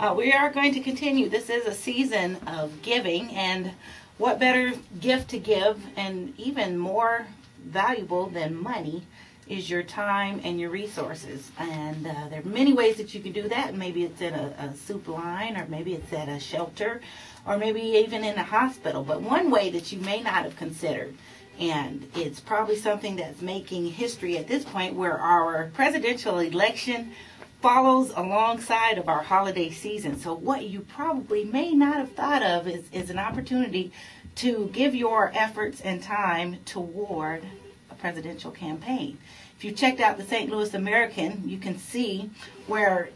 We are going to continue. This is a season of giving, and what better gift to give, and even more valuable than money, is your time and your resources. And there are many ways that you can do that. Maybe it's in a soup line, or maybe it's at a shelter, or maybe even in a hospital. But one way that you may not have considered, and it's probably something that's making history at this point, where our presidential election follows alongside of our holiday season. So what you probably may not have thought of is an opportunity to give your efforts and time toward a presidential campaign. If you checked out the St. Louis American, you can see where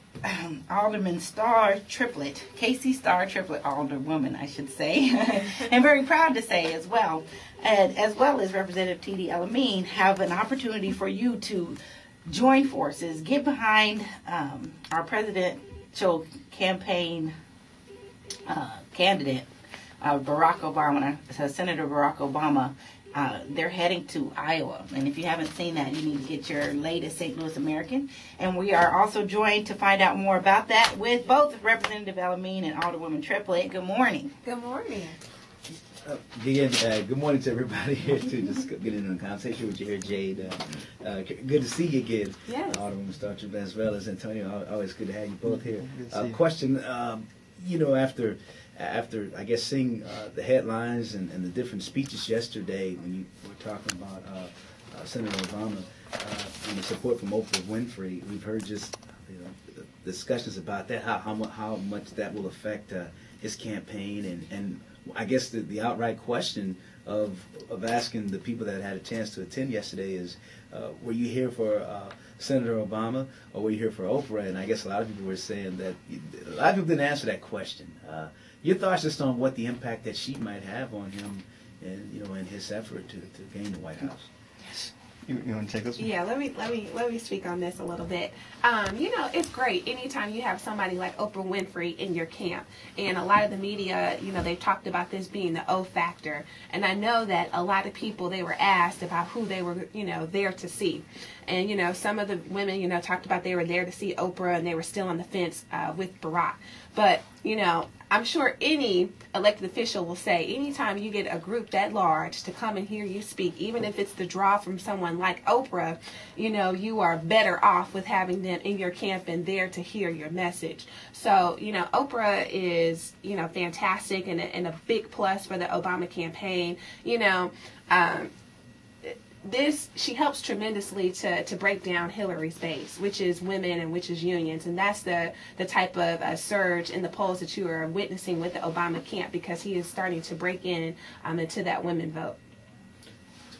Alderman Starr Triplett, Kacie Starr Triplett, Alderwoman I should say, and very proud to say as well, and as well as Representative T.D. El-Amin, have an opportunity for you to join forces, get behind our presidential campaign candidate, Barack Obama, Senator Barack Obama. They're heading to Iowa, and if you haven't seen that, you need to get your latest St. Louis American. And we are also joined to find out more about that with both Representative El-Amin and Alderwoman Triplett. Good morning. Good morning. Good morning to everybody here too. Just get into a conversation with you here, Jade. Good to see you again. Yes. Alderman Starr Triplett as well as Antonio. Always good to have you both here. Question, you know, after I guess seeing the headlines and the different speeches yesterday when you were talking about Senator Obama and the support from Oprah Winfrey, we've heard just discussions about that, how much that will affect his campaign, and I guess the outright question of asking the people that had a chance to attend yesterday is, were you here for Senator Obama, or were you here for Oprah? And I guess a lot of people were saying that a lot of people didn't answer that question. Your thoughts just on what the impact that she might have on him, and in his effort to gain the White House. Yes. You want to take this one? Yeah, let me speak on this a little bit. It's great anytime you have somebody like Oprah Winfrey in your camp. And a lot of the media, they've talked about this being the O factor. And I know that a lot of people, they were asked about who they were, there to see. And, some of the women, talked about they were there to see Oprah and they were still on the fence with Barack. But, I'm sure any elected official will say anytime you get a group that large to come and hear you speak, even if it's the draw from someone like Oprah, you are better off with having them in your camp and there to hear your message. So, Oprah is, fantastic and a big plus for the Obama campaign. She helps tremendously to break down Hillary's base, which is women and which is unions. And that's the type of surge in the polls that you are witnessing with the Obama camp, because he is starting to break in into that women vote.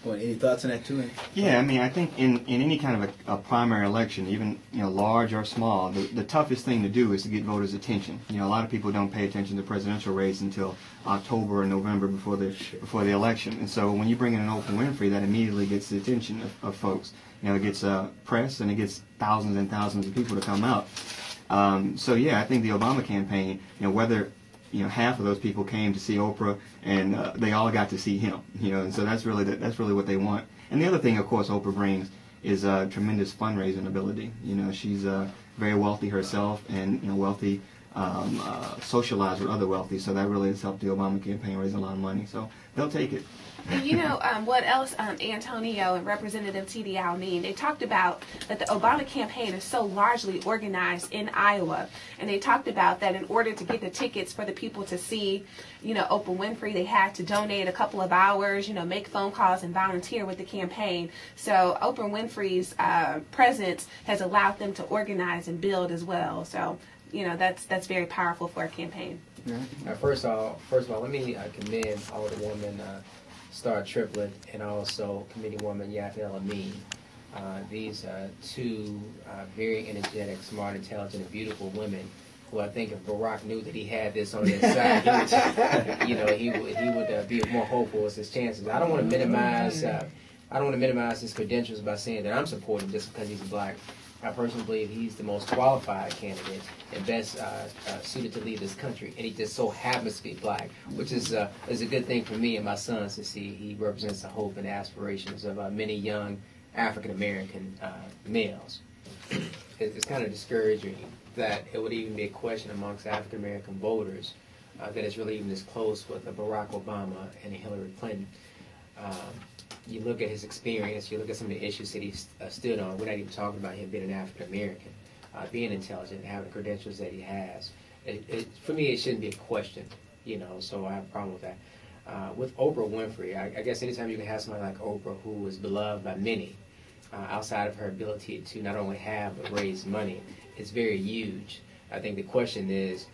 Any thoughts on that too? Yeah, I think in any kind of a primary election, even large or small, the toughest thing to do is to get voters' attention. A lot of people don't pay attention to the presidential race until October or November before the election. And so when you bring in an Oprah Winfrey, that immediately gets the attention of folks. It gets press, and it gets thousands and thousands of people to come out. So yeah, I think the Obama campaign, whether half of those people came to see Oprah, and they all got to see him. And so that's really what they want. And the other thing, of course, Oprah brings is tremendous fundraising ability. She's very wealthy herself, and wealthy, socialized with other wealthy. So that really has helped the Obama campaign raise a lot of money. So they'll take it. And what else, Antonio and Representative T.D. El-Amin, they talked about that the Obama campaign is so largely organized in Iowa. And they talked about that in order to get the tickets for the people to see, Oprah Winfrey, they had to donate a couple of hours, make phone calls and volunteer with the campaign. So Oprah Winfrey's presence has allowed them to organize and build as well. So, that's very powerful for a campaign. First of all, let me commend Alderwoman Starr Triplett and also Committeewoman El-Amin. These two very energetic, smart, intelligent, and beautiful women who I think if Barack knew that he had this on his side, he would be more hopeful as his chances. I don't want to minimize his credentials by saying that I'm supporting just because he's black. I personally believe he's the most qualified candidate and best suited to lead this country, and he just so happens to be black, which is a good thing for me and my sons to see. He represents the hope and aspirations of many young African American males. It's kind of discouraging that it would even be a question amongst African American voters that it's really even this close with Barack Obama and Hillary Clinton. You look at his experience, you look at some of the issues that he stood on. We're not even talking about him being an African American, being intelligent, having the credentials that he has. For me, it shouldn't be a question, you know, so I have a problem with that. With Oprah Winfrey, I guess anytime you can have somebody like Oprah who is beloved by many, outside of her ability to not only have but raise money, it's very huge. I think the question is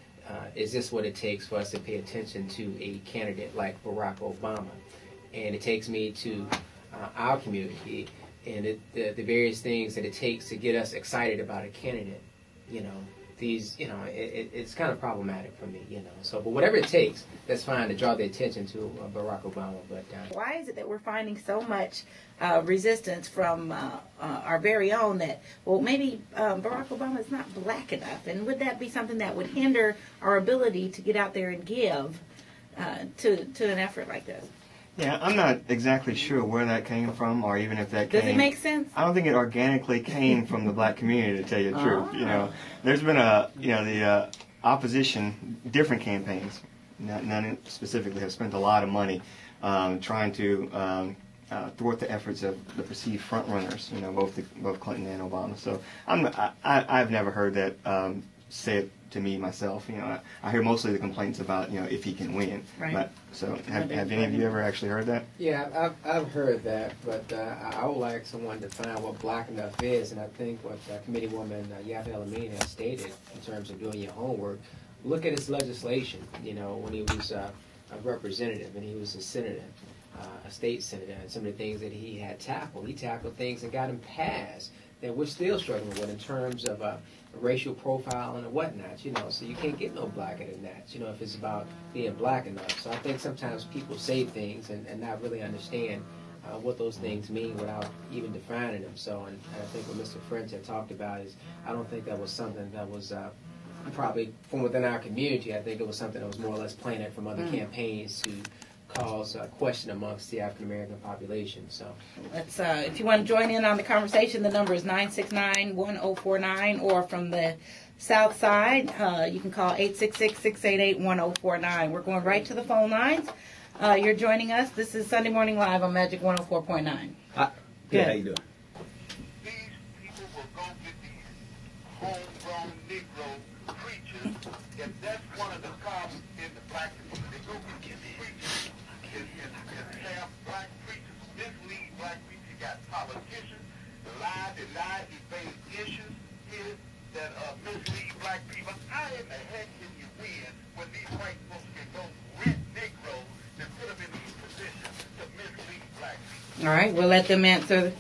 this what it takes for us to pay attention to a candidate like Barack Obama? And it takes me to our community and the various things that it takes to get us excited about a candidate. You know, it's kind of problematic for me, you know. So, but whatever it takes, that's fine to draw the attention to Barack Obama. But why is it that we're finding so much resistance from our very own that, well, maybe Barack Obama is not black enough? And would that be something that would hinder our ability to get out there and give to an effort like this? Yeah, I'm not exactly sure where that came from, or even if that came. Does it make sense? I don't think it organically came from the black community, to tell you the truth. You know, there's been the opposition, different campaigns, none specifically, have spent a lot of money trying to thwart the efforts of the perceived front runners. You know, both Clinton and Obama. So I've never heard that said to me myself. You know, I hear mostly the complaints about, you know, if he can win. Right. But, so have any of you ever actually heard that? yeah, I've heard that, but I would like someone to define what black enough is, and I think what Committeewoman El-Amin has stated in terms of doing your homework. Look at his legislation. You know, when he was a representative and he was a senator, a state senator, and some of the things that he had tackled. He tackled things and got them passed that we're still struggling with in terms of racial profile and whatnot, you know, so you can't get no blacker than that, you know, if it's about being black enough. So I think sometimes people say things and not really understand what those things mean without even defining them. So, and I think what Mr. French had talked about is, I don't think that was something that was probably from within our community. I think it was something that was more or less planted from other campaigns to cause a question amongst the African American population. So let's if you want to join in on the conversation, the number is 969-1049, or from the south side, you can call 866-688-1049. We're going right to the phone lines. You're joining us. This is Sunday Morning Live on Magic 104.9. Good. How you doing? These people will go get these homegrown Negro preachers, and that's one of the problems in the black community. They go get preachers and have black preachers mislead black people. You got politicians, lie, evade issues here that mislead black people. How in the heck can you win when these white folks can go rent Negroes and put them in these positions to mislead black people? All right, we'll let them answer.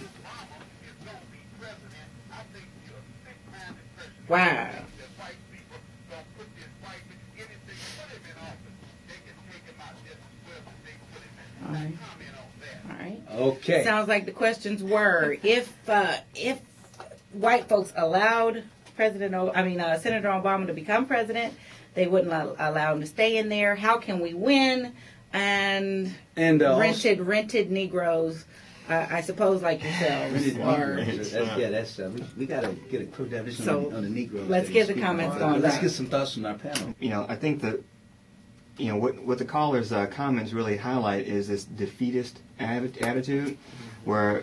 Wow. All right. All right. Okay. Sounds like the questions were, if white folks allowed Senator Obama to become president, they wouldn't allow him to stay in there. How can we win? And rented Negroes, I suppose, like yourselves. We got to get a quick definition on the Negroes. Let's get the comments going. Let's get some thoughts from our panel. You know, I think that, you know, what the caller's comments really highlight is this defeatist attitude, where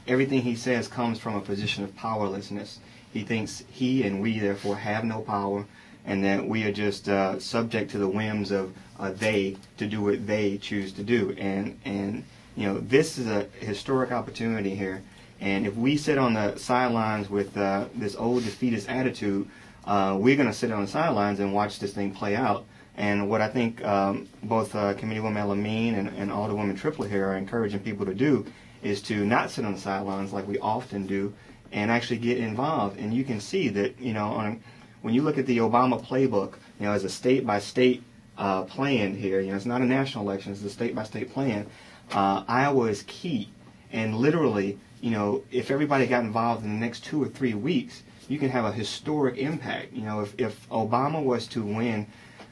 everything he says comes from a position of powerlessness. He thinks he and we therefore have no power, and that we are just subject to the whims of they to do what they choose to do. And you know, this is a historic opportunity here. And if we sit on the sidelines with this old defeatist attitude, we're going to sit on the sidelines and watch this thing play out. And what I think both Committeewoman El-Amin and Alderwoman Triplett here are encouraging people to do is to not sit on the sidelines like we often do, and actually get involved. And you can see that, you know, when you look at the Obama playbook, you know, as a state-by-state plan here, you know, it's not a national election, it's a state-by-state plan. Iowa is key. And literally, you know, if everybody got involved in the next 2 or 3 weeks, you can have a historic impact. You know, if Obama was to win,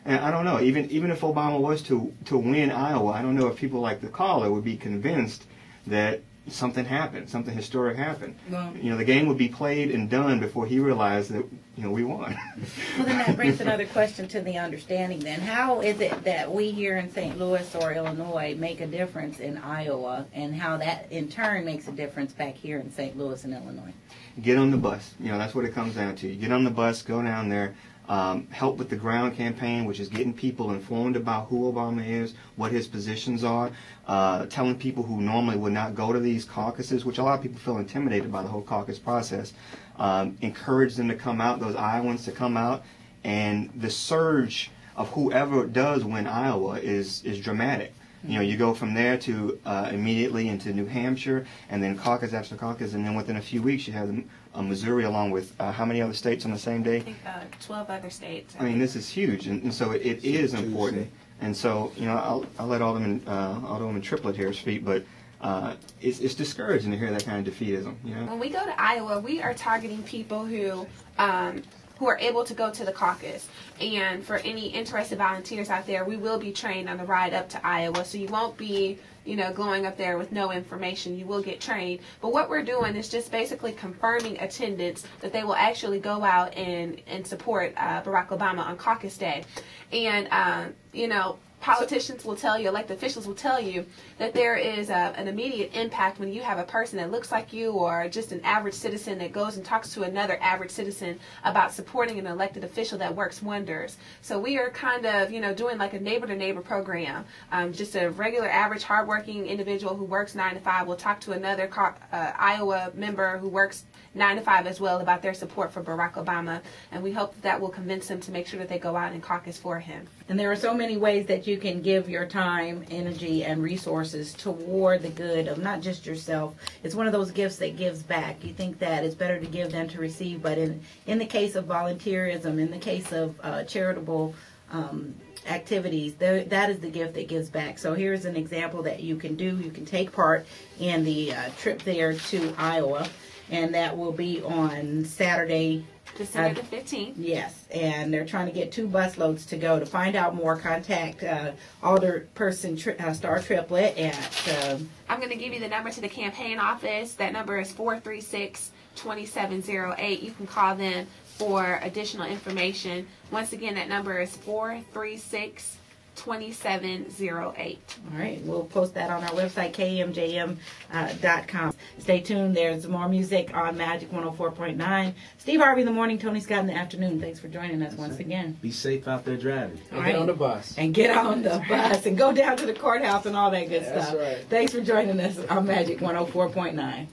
and I don't know, even if Obama was to win Iowa, I don't know if people like the caller would be convinced that something happened, something historic happened. Well, You know, the game would be played and done before he realized that, you know, we won. well, then that brings another question to the understanding then. How is it that we here in St. Louis or Illinois make a difference in Iowa, and how that in turn makes a difference back here in St. Louis and Illinois? Get on the bus. You know, that's what it comes down to. You get on the bus, go down there, help with the ground campaign, which is getting people informed about who Obama is, what his positions are, telling people who normally would not go to these caucuses, which a lot of people feel intimidated by the whole caucus process, encourage them to come out, those Iowans to come out, and the surge of whoever does win Iowa is dramatic. You know, you go from there to immediately into New Hampshire, and then caucus after caucus, and then within a few weeks you have Missouri, along with how many other states on the same day? I think 12 other states. I mean, this is huge, and so it is important. And so, you know, I'll let Alderman Triplett here speak, but it's discouraging to hear that kind of defeatism. You know, When we go to Iowa, we are targeting people who are able to go to the caucus. And for any interested volunteers out there, we will be trained on the ride up to Iowa, so you won't be, you know, going up there with no information. You will get trained. But what we're doing is just basically confirming attendance, that they will actually go out and support Barack Obama on caucus day. And, you know, politicians will tell you, elected officials will tell you, that there is an immediate impact when you have a person that looks like you, or just an average citizen that goes and talks to another average citizen about supporting an elected official. That works wonders. So we are kind of, you know, doing like a neighbor-to-neighbor program. Just a regular, average, hardworking individual who works 9 to 5 will talk to another Iowa member who works 9 to 5 as well about their support for Barack Obama, and we hope that will convince them to make sure that they go out and caucus for him. And there are so many ways that you can give your time, energy, and resources toward the good of not just yourself. It's one of those gifts that gives back. You think that it's better to give than to receive, but in the case of volunteerism, in the case of charitable activities, that is the gift that gives back. So here's an example that you can do. You can take part in the trip there to Iowa, and that will be on Saturday, December the 15th. Yes, and they're trying to get 2 busloads to go. To find out more, contact Alderperson Starr Triplett at... I'm going to give you the number to the campaign office. That number is 436-2708. You can call them for additional information. Once again, that number is 436-2708. All right, we'll post that on our website, kmjm.com. Stay tuned. There's more music on Magic 104.9. Steve Harvey in the morning, Tony Scott in the afternoon. Thanks for joining us once again. Be safe out there driving. And get on the bus. And get on the bus and go down to the courthouse and all that good stuff. That's right. Thanks for joining us on Magic 104.9.